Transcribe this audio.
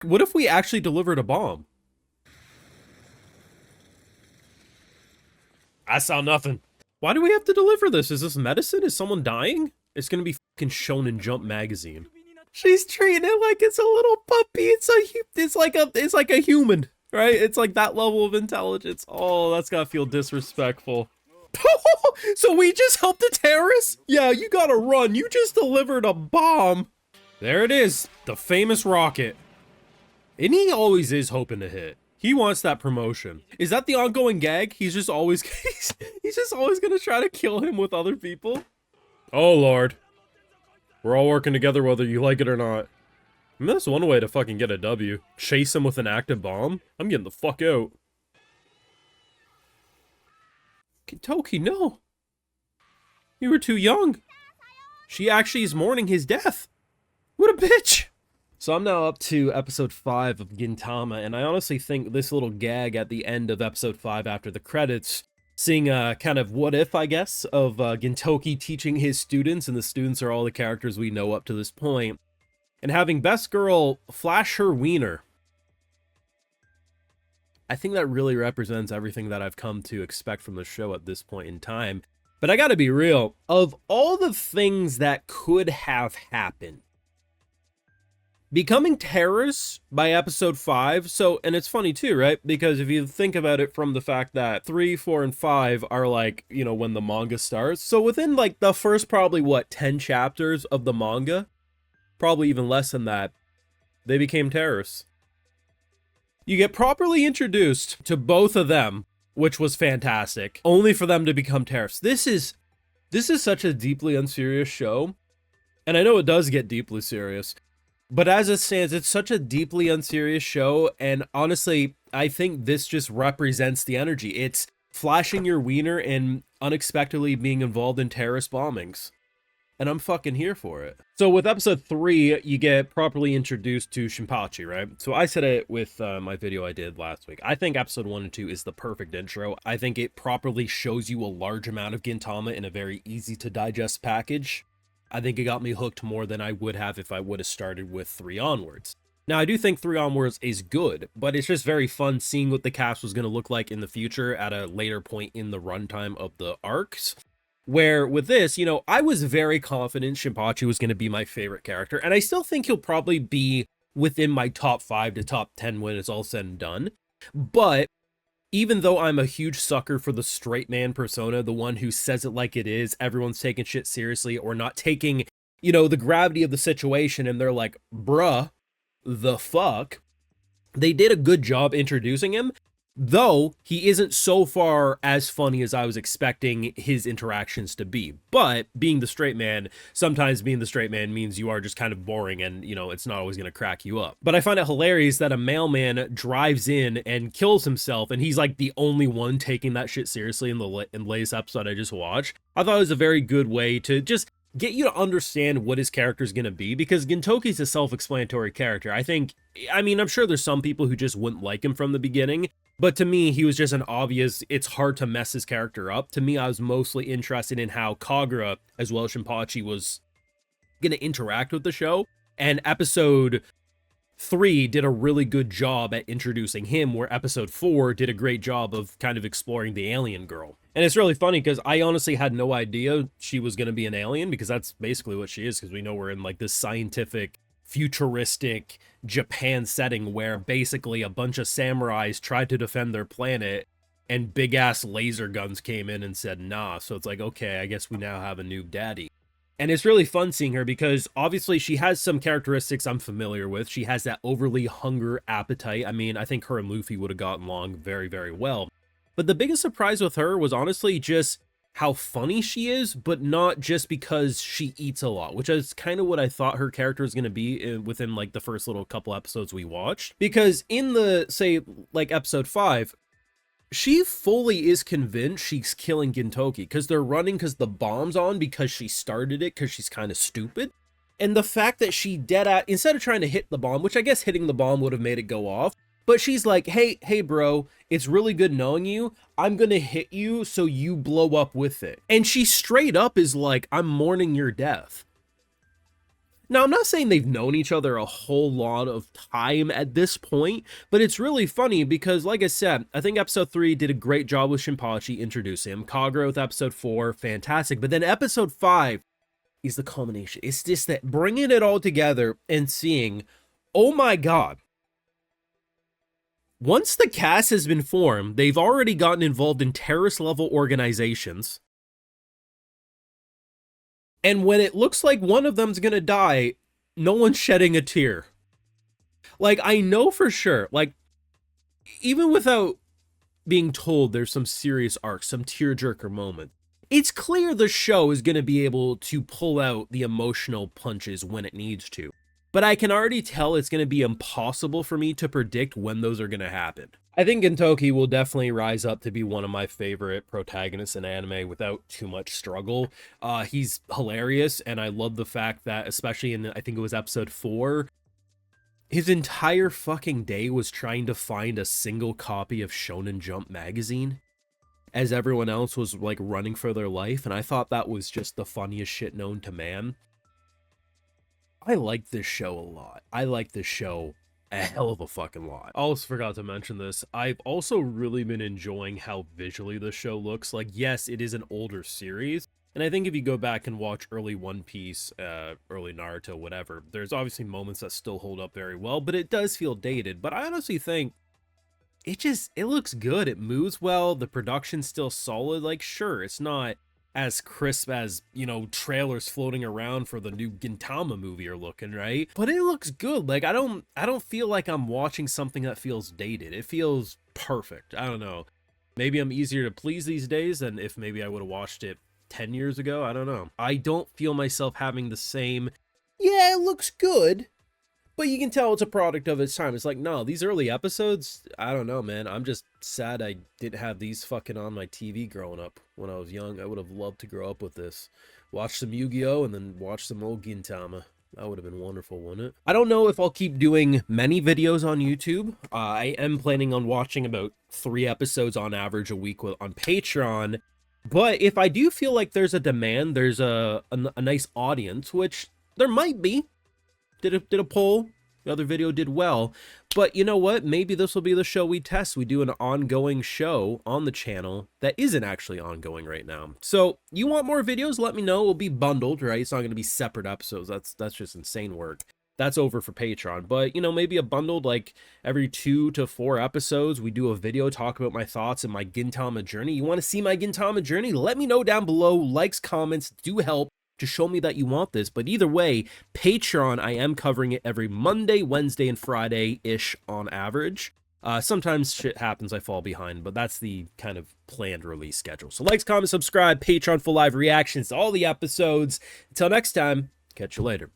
What if we actually delivered a bomb? I saw nothing. Why do we have to deliver this? Is this medicine? Is someone dying? It's gonna be fucking Shonen Jump magazine. She's treating it like it's a little puppy. It's like a human, right? It's like that level of intelligence. Oh, that's gotta feel disrespectful. So we just helped a terrorist? Yeah, you gotta run. You just delivered a bomb. There it is, the famous rocket. And he always is hoping to hit. He wants that promotion. Is that the ongoing gag? He's just always he's just always gonna try to kill him with other people? Oh Lord. We're all working together whether you like it or not. I mean, that's one way to fucking get a W. Chase him with an active bomb? I'm getting the fuck out. Gintoki, no. You were too young. She actually is mourning his death. What a bitch. So I'm now up to episode 5 of Gintama, and I honestly think this little gag at the end of episode 5 after the credits, seeing a kind of what if, I guess, of Gintoki teaching his students, and the students are all the characters we know up to this point, and having Best Girl flash her wiener. I think that really represents everything that I've come to expect from the show at this point in time. But I gotta be real, of all the things that could have happened, becoming terrorists by episode 5, so, and it's funny too, right? Because if you think about it from the fact that 3, 4, and 5 are like, you know, when the manga starts. So within like the first probably, what, 10 chapters of the manga, probably even less than that, they became terrorists. You get properly introduced to both of them, which was fantastic, only for them to become terrorists. This is such a deeply unserious show, and I know it does get deeply serious. But as it stands, it's such a deeply unserious show, and honestly, I think this just represents the energy. It's flashing your wiener and unexpectedly being involved in terrorist bombings. And I'm fucking here for it. So with episode 3, you get properly introduced to Shinpachi, right? So I said it with my video I did last week. I think episode 1 and 2 is the perfect intro. I think it properly shows you a large amount of Gintama in a very easy to digest package. I think it got me hooked more than I would have if I would have started with 3 onwards. Now, I do think 3 onwards is good, but it's just very fun seeing what the cast was going to look like in the future at a later point in the runtime of the arcs. Where with this, you know, I was very confident Shinpachi was going to be my favorite character, and I still think he'll probably be within my top 5 to top 10 when it's all said and done. But even though I'm a huge sucker for the straight man persona, the one who says it like it is, everyone's taking shit seriously or not taking, you know, the gravity of the situation, and they're like, bruh, the fuck? They did a good job introducing him, though he isn't so far as funny as I was expecting his interactions to be. But being the straight man, sometimes being the straight man means you are just kind of boring and, you know, it's not always going to crack you up. But I find it hilarious that a mailman drives in and kills himself, and he's like the only one taking that shit seriously in the latest episode I just watched. I thought it was a very good way to just get you to understand what his character is going to be, because Gintoki's a self-explanatory character. I mean, I'm sure there's some people who just wouldn't like him from the beginning, but to me, he was just an obvious, it's hard to mess his character up. To me, I was mostly interested in how Kagura, as well as Shinpachi, was going to interact with the show. And episode 3 did a really good job at introducing him, where episode 4 did a great job of kind of exploring the alien girl. And it's really funny because I honestly had no idea she was going to be an alien, because that's basically what she is, because we know we're in like this scientific, futuristic Japan setting where basically a bunch of samurais tried to defend their planet and big ass laser guns came in and said nah. So it's like, okay, I guess we now have a new daddy. And it's really fun seeing her because obviously she has some characteristics I'm familiar with. She has that overly hunger appetite. I mean, I think her and Luffy would have gotten along very, very well. But the biggest surprise with her was honestly just how funny she is, but not just because she eats a lot, which is kind of what I thought her character was going to be within like the first little couple episodes we watched. Because in the, say, like episode 5, she fully is convinced she's killing Gintoki, because they're running because the bomb's on, because she started it, because she's kind of stupid. And the fact that she instead of trying to hit the bomb, which I guess hitting the bomb would have made it go off, but she's like, hey bro, it's really good knowing you. I'm gonna hit you so you blow up with it. And she straight up is like, I'm mourning your death. Now, I'm not saying they've known each other a whole lot of time at this point, but it's really funny because, like I said, I think episode 3 did a great job with Shinpachi introducing him. Kagura with episode 4, fantastic. But then episode 5 is the culmination. It's just that bringing it all together and seeing, oh my god, once the cast has been formed, they've already gotten involved in terrorist-level organizations. And when it looks like one of them's gonna die, no one's shedding a tear. Like, I know for sure, like, even without being told there's some serious arc, some tearjerker moment, it's clear the show is gonna be able to pull out the emotional punches when it needs to. But I can already tell it's going to be impossible for me to predict when those are going to happen. I think Gintoki will definitely rise up to be one of my favorite protagonists in anime without too much struggle. He's hilarious, and I love the fact that, especially in, I think it was episode 4, his entire fucking day was trying to find a single copy of Shonen Jump magazine, as everyone else was, like, running for their life, and I thought that was just the funniest shit known to man. I like this show a lot. I like this show a hell of a fucking lot. I also forgot to mention this. I've also really been enjoying how visually the show looks. Like, yes, it is an older series, and I think if you go back and watch early One Piece, early Naruto, whatever, there's obviously moments that still hold up very well, but it does feel dated. But I honestly think it looks good. It moves well. The production's still solid. Like, sure, it's not as crisp as, you know, trailers floating around for the new Gintama movie are looking, right? But it looks good. Like, I don't feel like I'm watching something that feels dated. It feels perfect. I don't know. Maybe I'm easier to please these days than if maybe I would have watched it 10 years ago. I don't know. I don't feel myself having the same, yeah, it looks good, but you can tell it's a product of its time. It's like, no, these early episodes, I don't know, man. I'm just sad I didn't have these fucking on my TV growing up when I was young. I would have loved to grow up with this. Watch some Yu-Gi-Oh! And then watch some old Gintama. That would have been wonderful, wouldn't it? I don't know if I'll keep doing many videos on YouTube. I am planning on watching about 3 episodes on average a week on Patreon. But if I do feel like there's a demand, there's a nice audience, which there might be. Did a poll. The other video did well. But you know what? Maybe this will be the show we test. We do an ongoing show on the channel that isn't actually ongoing right now. So you want more videos? Let me know. It'll be bundled, right? It's not going to be separate episodes. That's just insane work. That's over for Patreon. But, you know, maybe a bundled, like, every 2 to 4 episodes, we do a video, talk about my thoughts and my Gintama journey. You want to see my Gintama journey? Let me know down below. Likes, comments do help to show me that you want this. But either way, Patreon, I am covering it every Monday, Wednesday, and Friday-ish on average. Sometimes shit happens, I fall behind, but that's the kind of planned release schedule. So likes, comments, subscribe, Patreon, full live reactions to all the episodes. Until next time, catch you later.